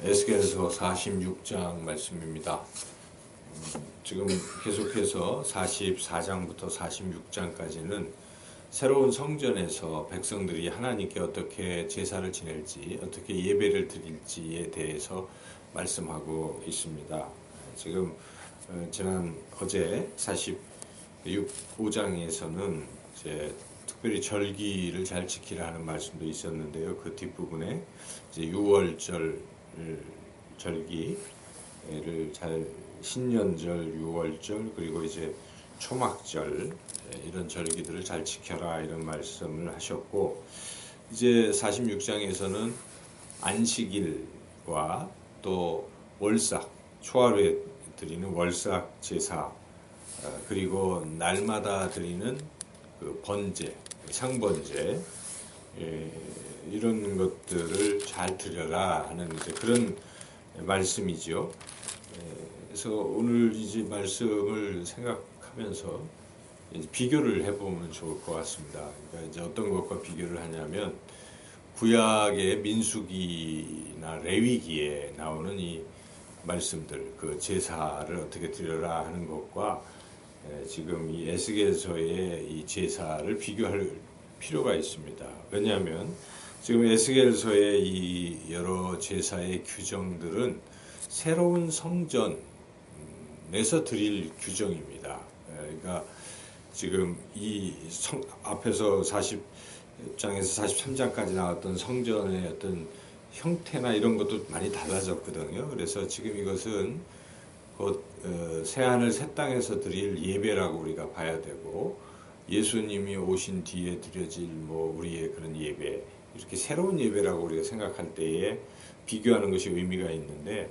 에스겔서 46장 말씀입니다. 지금 계속해서 44장부터 46장까지는 새로운 성전에서 백성들이 하나님께 어떻게 제사를 지낼지, 어떻게 예배를 드릴지에 대해서 말씀하고 있습니다. 지금 어제 45장에서는 이제 특별히 절기를 잘 지키라 하는 말씀도 있었는데요. 그 뒷부분에 이제 6월절 절기를 신년절, 6월절, 그리고 이제 초막절, 이런 절기들을 잘 지켜라 이런 말씀을 하셨고, 이제 46장에서는 안식일과 또 월삭, 초하루에 드리는 월삭 제사, 그리고 날마다 드리는 그 번제, 상번제, 이런 것들을 잘 드려라 하는 이제 그런 말씀이죠. 그래서 오늘 이제 말씀을 생각하면서 이제 비교를 해보면 좋을 것 같습니다. 그러니까 이제 어떤 것과 비교를 하냐면 구약의 민수기나 레위기에 나오는 이 말씀들, 그 제사를 어떻게 드려라 하는 것과 지금 이 에스겔서의 이 제사를 비교할 필요가 있습니다. 왜냐하면 지금 에스겔서의 이 여러 제사의 규정들은 새로운 성전에서 드릴 규정입니다. 그러니까 지금 앞에서 40장에서 43장까지 나왔던 성전의 어떤 형태나 이런 것도 많이 달라졌거든요. 그래서 지금 이것은 곧 새하늘 새 땅에서 드릴 예배라고 우리가 봐야 되고, 예수님이 오신 뒤에 드려질 우리의 그런 예배, 이렇게 새로운 예배라고 우리가 생각할 때에 비교하는 것이 의미가 있는데,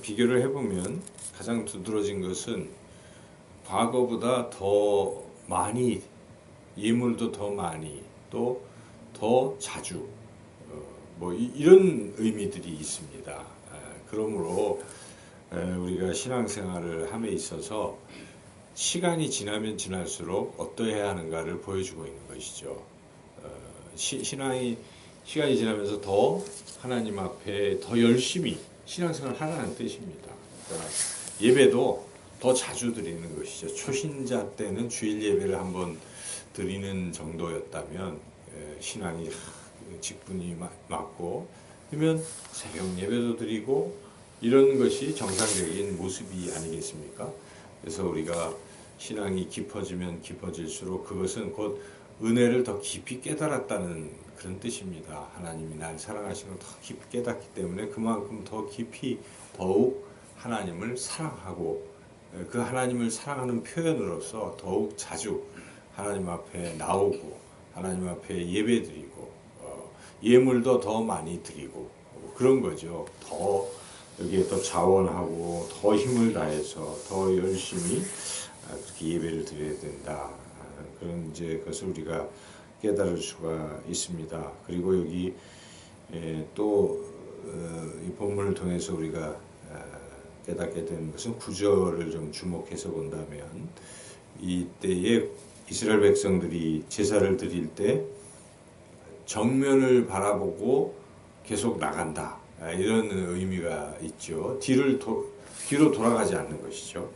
비교를 해보면 가장 두드러진 것은 과거보다 더 많이, 예물도 더 많이, 또 더 자주, 이런 의미들이 있습니다. 그러므로 우리가 신앙생활을 함에 있어서 시간이 지나면 지날수록 어떠해야 하는가를 보여주고 있는 것이죠. 시간이 지나면서 더 하나님 앞에 더 열심히 신앙생활을 하라는 뜻입니다. 그러니까 예배도 더 자주 드리는 것이죠. 초신자 때는 주일 예배를 한번 드리는 정도였다면 신앙이 직분이 맞고, 그러면 새벽 예배도 드리고 이런 것이 정상적인 모습이 아니겠습니까? 그래서 우리가 신앙이 깊어지면 깊어질수록 그것은 곧 은혜를 더 깊이 깨달았다는 그런 뜻입니다. 하나님이 날 사랑하시는 걸 더 깊이 깨닫기 때문에 그만큼 더 깊이 더욱 하나님을 사랑하고, 그 하나님을 사랑하는 표현으로서 더욱 자주 하나님 앞에 나오고 하나님 앞에 예배드리고 예물도 더 많이 드리고 그런 거죠. 더 여기에 더 자원하고 더 힘을 다해서 더 열심히 그렇게 예배를 드려야 된다. 그런 이제 것을 우리가 깨달을 수가 있습니다. 그리고 여기 또 이 본문을 통해서 우리가 깨닫게 되는 것은 9절을 좀 주목해서 본다면, 이때에 이스라엘 백성들이 제사를 드릴 때 정면을 바라보고 계속 나간다, 이런 의미가 있죠. 뒤로 돌아가지 않는 것이죠.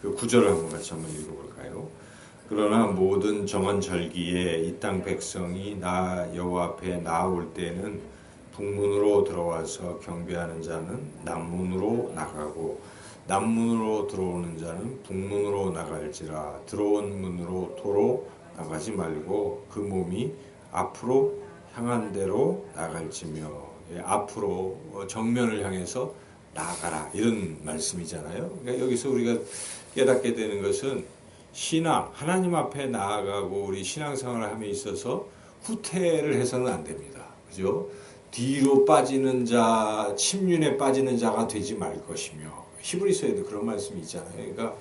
그 9절을 한번 읽어볼까요? 그러나 모든 정한 절기에 이 땅 백성이 나 여호와 앞에 나올 때는 북문으로 들어와서 경배하는 자는 남문으로 나가고 남문으로 들어오는 자는 북문으로 나갈지라. 들어온 문으로 도로 나가지 말고 그 몸이 앞으로 향한 대로 나갈지며. 앞으로 정면을 향해서 나아가라, 이런 말씀이잖아요. 그러니까 여기서 우리가 깨닫게 되는 것은 신앙, 하나님 앞에 나아가고 우리 신앙생활을 함에 있어서 후퇴를 해서는 안 됩니다. 그죠? 뒤로 빠지는 자, 침륜에 빠지는 자가 되지 말 것이며, 히브리서에도 그런 말씀이 있잖아요. 그러니까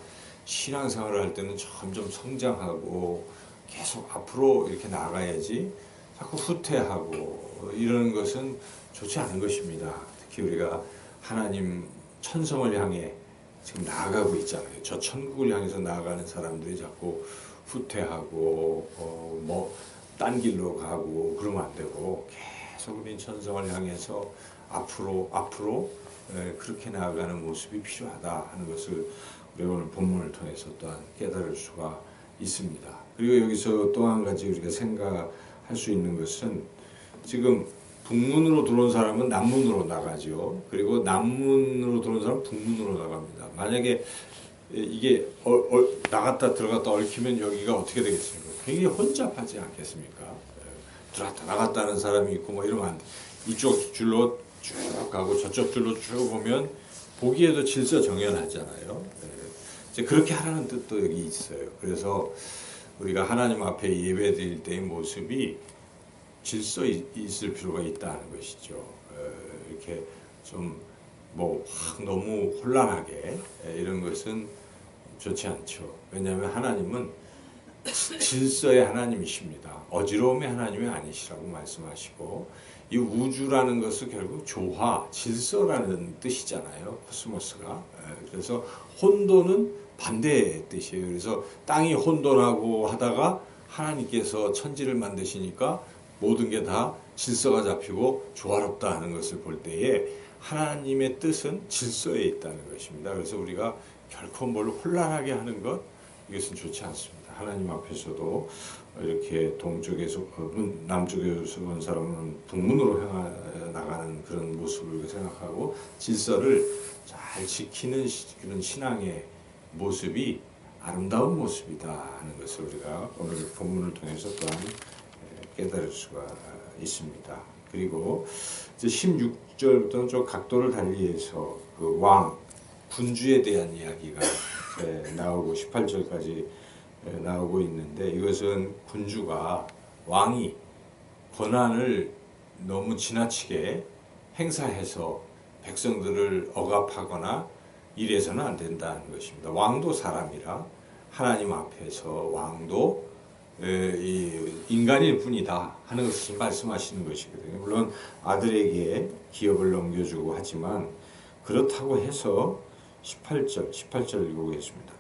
신앙생활을 할 때는 점점 성장하고 계속 앞으로 이렇게 나가야지 자꾸 후퇴하고 이러는 것은 좋지 않은 것입니다. 특히 우리가 하나님 천성을 향해 지금 나아가고 있잖아요. 저 천국을 향해서 나아가는 사람들이 자꾸 후퇴하고 딴 길로 가고 그러면 안 되고, 계속 우리 천성을 향해서 앞으로 그렇게 나아가는 모습이 필요하다 하는 것을 우리가 오늘 본문을 통해서 또한 깨달을 수가 있습니다. 그리고 여기서 또 한 가지 우리가 생각할 수 있는 것은 지금 북문으로 들어온 사람은 남문으로 나가죠. 그리고 남문으로 들어온 사람은 북문으로 나갑니다. 만약에 이게 나갔다 들어갔다 얽히면 여기가 어떻게 되겠습니까? 굉장히 혼잡하지 않겠습니까? 들어갔다 나갔다 하는 사람이 있고 뭐 이러면 안 돼. 이쪽 줄로 쭉 가고 저쪽 줄로 쭉 보면 보기에도 질서 정연하잖아요. 이제 그렇게 하라는 뜻도 여기 있어요. 그래서 우리가 하나님 앞에 예배드릴 때의 모습이 질서 있을 필요가 있다는 것이죠. 이렇게 좀 뭐 너무 혼란하게 이런 것은 좋지 않죠. 왜냐하면 하나님은 질서의 하나님이십니다. 어지러움의 하나님이 아니시라고 말씀하시고 이 우주라는 것은 결국 조화, 질서라는 뜻이잖아요. 코스모스가. 그래서 혼돈은 반대의 뜻이에요. 그래서 땅이 혼돈하고 하다가 하나님께서 천지를 만드시니까 모든 게 다 질서가 잡히고 조화롭다 하는 것을 볼 때에 하나님의 뜻은 질서에 있다는 것입니다. 그래서 우리가 결코 뭘 혼란하게 하는 것, 이것은 좋지 않습니다. 하나님 앞에서도 이렇게 동쪽에서 남쪽에서 온 사람은 북문으로 향해 나가는 그런 모습을 생각하고 질서를 잘 지키는 그런 신앙의 모습이 아름다운 모습이다 하는 것을 우리가 오늘 본문을 통해서 또한 깨달을 수가 있습니다. 그리고 이제 16절부터는 좀 각도를 달리해서 그 왕, 군주에 대한 이야기가 나오고 18절까지 나오고 있는데 이것은 군주가 왕이 권한을 너무 지나치게 행사해서 백성들을 억압하거나 이래서는 안 된다는 것입니다. 왕도 사람이라 하나님 앞에서 왕도 인간일 뿐이다 하는 것을 말씀하시는 것이거든요. 물론 아들에게 기업을 넘겨주고 하지만 그렇다고 해서 18절 읽어보겠습니다.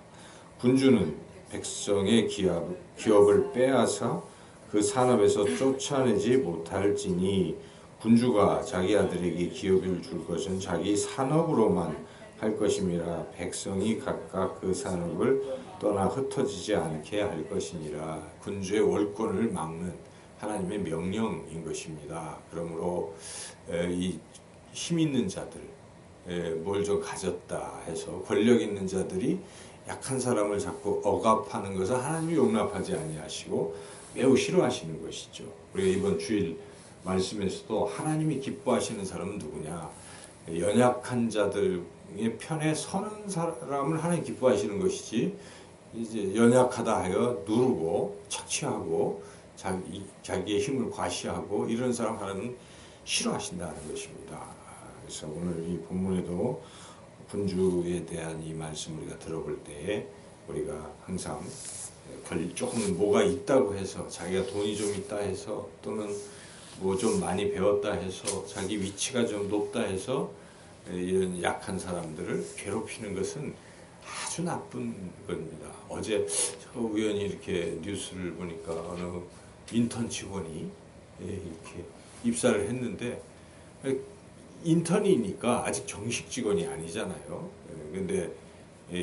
군주는 백성의 기업을 빼앗아 그 산업에서 쫓아내지 못할지니 군주가 자기 아들에게 기업을 줄 것은 자기 산업으로만 할 것임이라 백성이 각각 그 산업을 떠나 흩어지지 않게 할 것이니라. 군주의 월권을 막는 하나님의 명령인 것입니다. 그러므로 이 힘 있는 자들, 뭘 좀 가졌다 해서 권력 있는 자들이 약한 사람을 자꾸 억압하는 것을 하나님이 용납하지 아니하시고 매우 싫어하시는 것이죠. 우리가 이번 주일 말씀에서도 하나님이 기뻐하시는 사람은 누구냐? 연약한 자들의 편에 서는 사람을 하나님 기뻐하시는 것이지 이제 연약하다 하여 누르고 착취하고 자기의 힘을 과시하고 이런 사람 하나님은 싫어하신다는 것입니다. 그래서 오늘 이 본문에도 군주에 대한 이 말씀 우리가 들어볼 때에 우리가 항상 조금 뭐가 있다고 해서 자기가 돈이 좀 있다 해서 또는 뭐 좀 많이 배웠다 해서 자기 위치가 좀 높다 해서 이런 약한 사람들을 괴롭히는 것은 아주 나쁜 겁니다. 어제 우연히 이렇게 뉴스를 보니까 어느 인턴 직원이 이렇게 입사를 했는데 인턴이니까 아직 정식 직원이 아니잖아요. 근데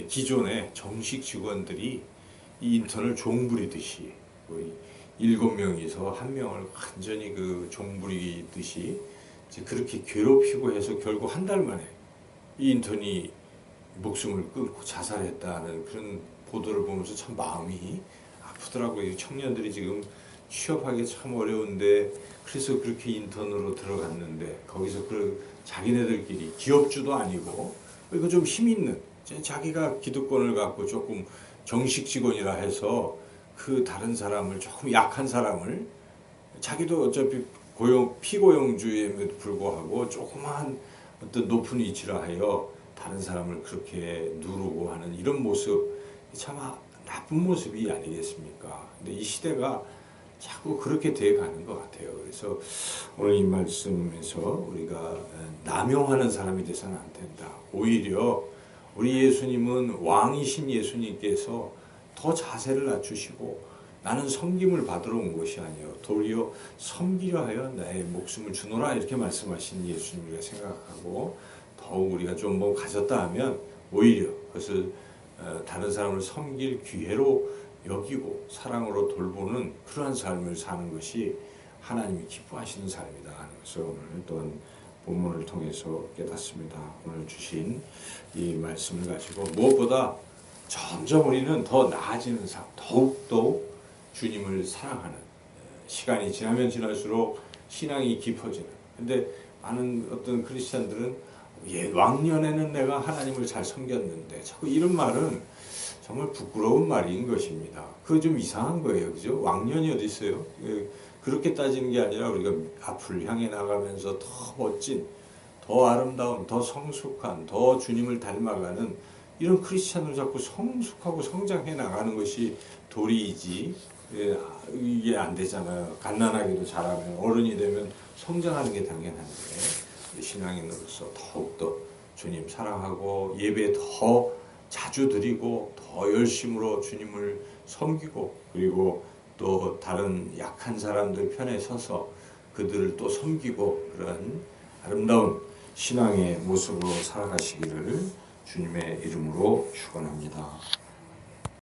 기존의 정식 직원들이 이 인턴을 종부리듯이 7명이서 1명을 완전히 그 종부리듯이 그렇게 괴롭히고 해서 결국 한 달 만에 이 인턴이 목숨을 끊고 자살했다는 그런 보도를 보면서 참 마음이 아프더라고요. 이 청년들이 지금 취업하기 참 어려운데 그래서 그렇게 인턴으로 들어갔는데 거기서 자기네들끼리 기업주도 아니고 그리고 좀 힘 있는 자기가 기득권을 갖고 조금 정식 직원이라 해서 그 다른 사람을 조금 약한 사람을 자기도 어차피 피고용주의에도 불구하고 조그마한 어떤 높은 위치라 하여 다른 사람을 그렇게 누르고 하는 이런 모습 참 나쁜 모습이 아니겠습니까? 근데 이 시대가 자꾸 그렇게 돼 가는 것 같아요. 그래서 오늘 이 말씀에서 우리가 남용하는 사람이 돼서는 안 된다. 오히려 우리 예수님은 왕이신 예수님께서 더 자세를 낮추시고 나는 섬김을 받으러 온 것이 아니요 도리어 섬기려 하여 나의 목숨을 주노라 이렇게 말씀하신 예수님을 생각하고 더욱 우리가 좀 뭐 가졌다 하면 오히려 그것을 다른 사람을 섬길 기회로 여기고 사랑으로 돌보는 그러한 삶을 사는 것이 하나님이 기뻐하시는 삶이다 하는 것을 오늘 또한 본문을 통해서 깨닫습니다. 오늘 주신 이 말씀을 가지고 무엇보다 점점 우리는 더 나아지는 삶, 더욱더 주님을 사랑하는 시간이 지나면 지날수록 신앙이 깊어지는. 근데 많은 어떤 크리스찬들은 왕년에는 내가 하나님을 잘 섬겼는데 자꾸 이런 말은 정말 부끄러운 말인 것입니다. 그거 좀 이상한 거예요. 그죠? 왕년이 어디 있어요? 그렇게 따지는 게 아니라 우리가 앞을 향해 나가면서 더 멋진, 더 아름다운, 더 성숙한, 더 주님을 닮아가는 이런 크리스찬으로 자꾸 성숙하고 성장해 나가는 것이 도리이지 이게 안 되잖아요. 갓난아기도 자라면 어른이 되면 성장하는 게 당연한데 신앙인으로서 더욱더 주님 사랑하고 예배 더 자주 드리고 더 열심으로 주님을 섬기고 그리고 또 다른 약한 사람들 편에 서서 그들을 또 섬기고 그런 아름다운 신앙의 모습으로 살아가시기를 주님의 이름으로 축원합니다.